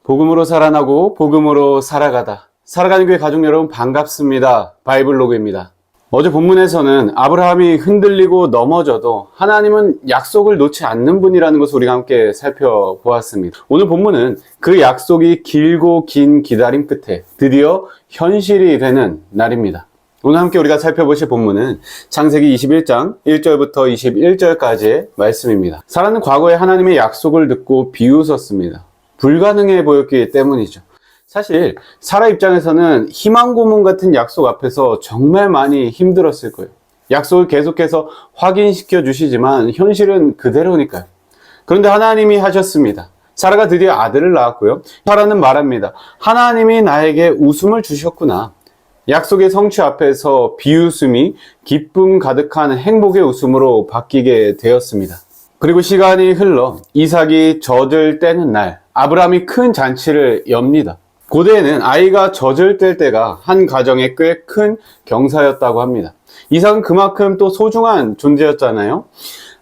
복음으로 살아나고 복음으로 살아가다. 살아가는 교회 가족 여러분 반갑습니다. 바이블로그입니다. 어제 본문에서는 아브라함이 흔들리고 넘어져도 하나님은 약속을 놓지 않는 분이라는 것을 우리가 함께 살펴보았습니다. 오늘 본문은 그 약속이 길고 긴 기다림 끝에 드디어 현실이 되는 날입니다. 오늘 함께 우리가 살펴보실 본문은 창세기 21장 1절부터 21절까지의 말씀입니다. 사라는 과거에 하나님의 약속을 듣고 비웃었습니다. 불가능해 보였기 때문이죠. 사실 사라 입장에서는 희망 고문 같은 약속 앞에서 정말 많이 힘들었을 거예요. 약속을 계속해서 확인시켜 주시지만 현실은 그대로니까요. 그런데 하나님이 하셨습니다. 사라가 드디어 아들을 낳았고요. 사라는 말합니다. 하나님이 나에게 웃음을 주셨구나. 약속의 성취 앞에서 비웃음이 기쁨 가득한 행복의 웃음으로 바뀌게 되었습니다. 그리고 시간이 흘러 이삭이 젖을 떼는 날, 아브라함이 큰 잔치를 엽니다. 고대에는 아이가 젖을 뗄 때가 한 가정의 꽤 큰 경사였다고 합니다. 이삭은 그만큼 또 소중한 존재였잖아요.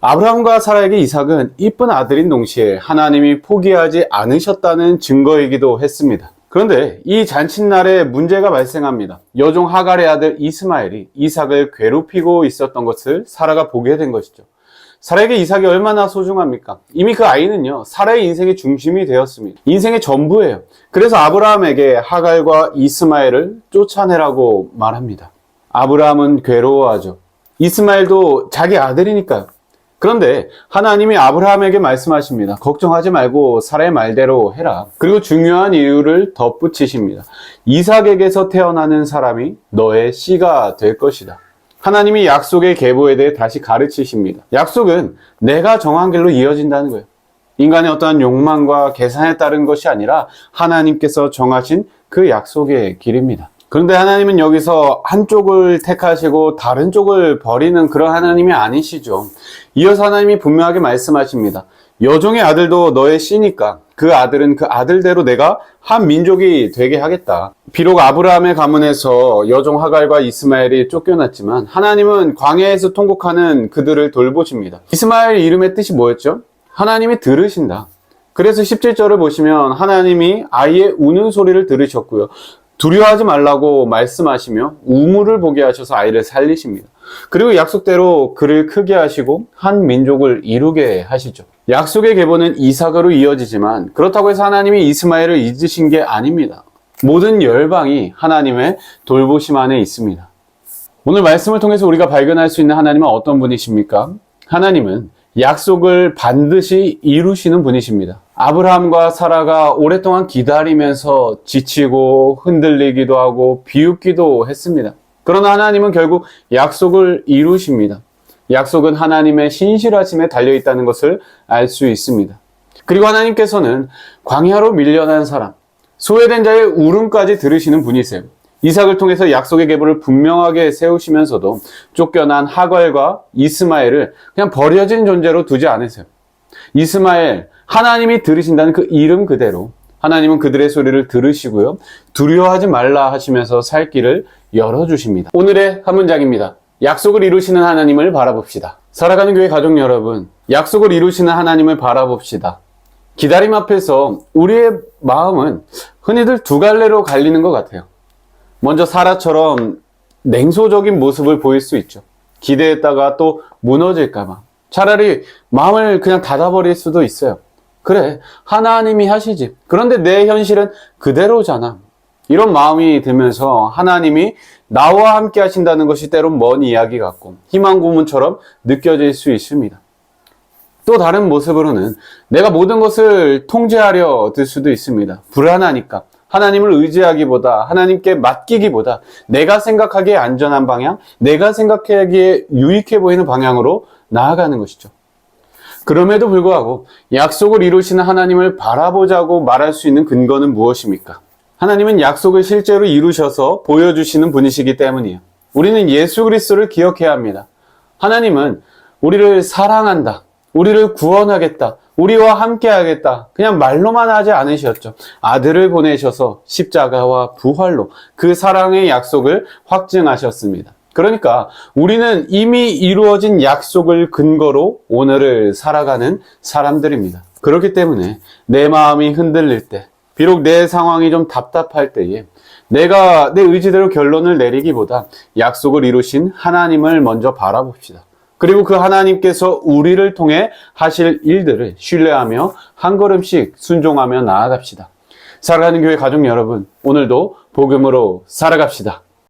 아브라함과 사라에게 이삭은 이쁜 아들인 동시에 하나님이 포기하지 않으셨다는 증거이기도 했습니다. 그런데 이 잔칫날에 문제가 발생합니다. 여종 하갈의 아들 이스마엘이 이삭을 괴롭히고 있었던 것을 사라가 보게 된 것이죠. 사라에게 이삭이 얼마나 소중합니까? 이미 그 아이는요, 사라의 인생의 중심이 되었습니다. 인생의 전부예요. 그래서 아브라함에게 하갈과 이스마엘을 쫓아내라고 말합니다. 아브라함은 괴로워하죠. 이스마엘도 자기 아들이니까요. 그런데 하나님이 아브라함에게 말씀하십니다. 걱정하지 말고 사라의 말대로 해라. 그리고 중요한 이유를 덧붙이십니다. 이삭에게서 태어나는 사람이 너의 씨가 될 것이다. 하나님이 약속의 계보에 대해 다시 가르치십니다. 약속은 내가 정한 길로 이어진다는 거예요. 인간의 어떠한 욕망과 계산에 따른 것이 아니라 하나님께서 정하신 그 약속의 길입니다. 그런데 하나님은 여기서 한쪽을 택하시고 다른 쪽을 버리는 그런 하나님이 아니시죠. 이어서 하나님이 분명하게 말씀하십니다. 여종의 아들도 너의 씨니까 그 아들은 그 아들대로 내가 한 민족이 되게 하겠다. 비록 아브라함의 가문에서 여종 하갈과 이스마엘이 쫓겨났지만 하나님은 광야에서 통곡하는 그들을 돌보십니다. 이스마엘 이름의 뜻이 뭐였죠? 하나님이 들으신다. 그래서 17절을 보시면 하나님이 아이의 우는 소리를 들으셨고요. 두려워하지 말라고 말씀하시며 우물을 보게 하셔서 아이를 살리십니다. 그리고 약속대로 그를 크게 하시고 한 민족을 이루게 하시죠. 약속의 계보는 이삭으로 이어지지만 그렇다고 해서 하나님이 이스마엘을 잊으신 게 아닙니다. 모든 열방이 하나님의 돌보심 안에 있습니다. 오늘 말씀을 통해서 우리가 발견할 수 있는 하나님은 어떤 분이십니까? 하나님은 약속을 반드시 이루시는 분이십니다. 아브라함과 사라가 오랫동안 기다리면서 지치고 흔들리기도 하고 비웃기도 했습니다. 그러나 하나님은 결국 약속을 이루십니다. 약속은 하나님의 신실하심에 달려있다는 것을 알 수 있습니다. 그리고 하나님께서는 광야로 밀려난 사람, 소외된 자의 울음까지 들으시는 분이세요. 이삭을 통해서 약속의 계보를 분명하게 세우시면서도 쫓겨난 하갈과 이스마엘을 그냥 버려진 존재로 두지 않으세요. 이스마엘, 하나님이 들으신다는 그 이름 그대로 하나님은 그들의 소리를 들으시고요. 두려워하지 말라 하시면서 살 길을 열어주십니다. 오늘의 한 문장입니다. 약속을 이루시는 하나님을 바라봅시다. 살아가는 교회 가족 여러분, 약속을 이루시는 하나님을 바라봅시다. 기다림 앞에서 우리의 마음은 흔히들 두 갈래로 갈리는 것 같아요. 먼저 사라처럼 냉소적인 모습을 보일 수 있죠. 기대했다가 또 무너질까봐. 차라리 마음을 그냥 닫아버릴 수도 있어요. 그래, 하나님이 하시지. 그런데 내 현실은 그대로잖아. 이런 마음이 들면서 하나님이 나와 함께 하신다는 것이 때론 먼 이야기 같고 희망 고문처럼 느껴질 수 있습니다. 또 다른 모습으로는 내가 모든 것을 통제하려 들 수도 있습니다. 불안하니까. 하나님을 의지하기보다 하나님께 맡기기보다 내가 생각하기에 안전한 방향, 내가 생각하기에 유익해 보이는 방향으로 나아가는 것이죠. 그럼에도 불구하고 약속을 이루시는 하나님을 바라보자고 말할 수 있는 근거는 무엇입니까? 하나님은 약속을 실제로 이루셔서 보여주시는 분이시기 때문이에요. 우리는 예수 그리스도를 기억해야 합니다. 하나님은 우리를 사랑한다. 우리를 구원하겠다. 우리와 함께 하겠다. 그냥 말로만 하지 않으셨죠. 아들을 보내셔서 십자가와 부활로 그 사랑의 약속을 확증하셨습니다. 그러니까 우리는 이미 이루어진 약속을 근거로 오늘을 살아가는 사람들입니다. 그렇기 때문에 내 마음이 흔들릴 때, 비록 내 상황이 좀 답답할 때에 내가 내 의지대로 결론을 내리기보다 약속을 이루신 하나님을 먼저 바라봅시다. 그리고 그 하나님께서 우리를 통해 하실 일들을 신뢰하며 한 걸음씩 순종하며 나아갑시다. 살아가는 교회 가족 여러분, 오늘도 복음으로 살아갑시다.